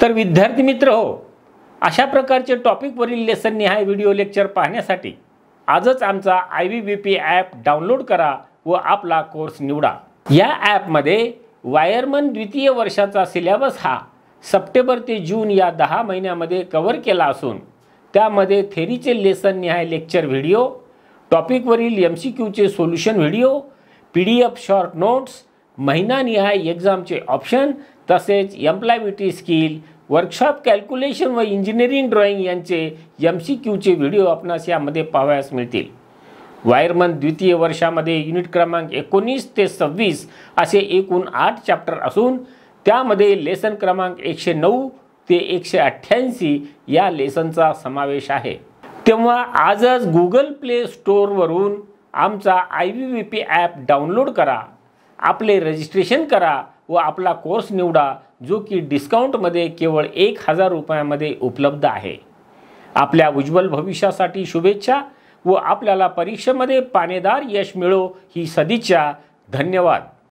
तर विद्यार्थी मित्र हो, अशा प्रकारचे टॉपिकवरील लेसन निहाय व्हिडिओ लेक्चर पाहण्यासाठी आजच आमचा IVBP ॲप डाउनलोड करा व आपला कोर्स निवडा। या ॲपमध्ये वायरमन द्वितीय वर्षाचा सिलेबस हा सप्टेंबर ते जून या 10 महिन्यामध्ये कव्हर केला असून त्यामध्ये थेरीचे लेसन निहाय लेक्चर व्हिडिओ, टॉपिकवरील MCQचे solution video, PDF short notes, महिनानिहाय एक्झामचे ऑप्शन तसेच एम्प्लॉयबिलिटी स्किल, वर्कशॉप कॅल्क्युलेशन व इंजिनिअरिंग ड्रॉइंग यांचे MCQचे व्हिडिओ आपणास यामध्ये पाहावयास मिळतील। वायरमन द्वितीय वर्षामध्ये युनिट क्रमांक 19 ते 26 असे एकूण 8 चॅप्टर असून त्यामध्ये लेसन क्रमांक 109 ते 188 या लेसनचा समावेश आहे। तेव्हा आजच Google Play स्टोअरवरून आमचा IVBP ॲप डाउनलोड करा, आपले रजिस्ट्रेशन करा व आपला कोर्स निवडा, जो की डिस्काउंटमध्ये केवळ 1000 रुपयामध्ये उपलब्ध आहे। आपल्या उज्ज्वल भविष्यासाठी शुभेच्छा व आपल्याला परीक्षेमध्ये पाणेदार यश मिळो ही सदिच्छा। धन्यवाद।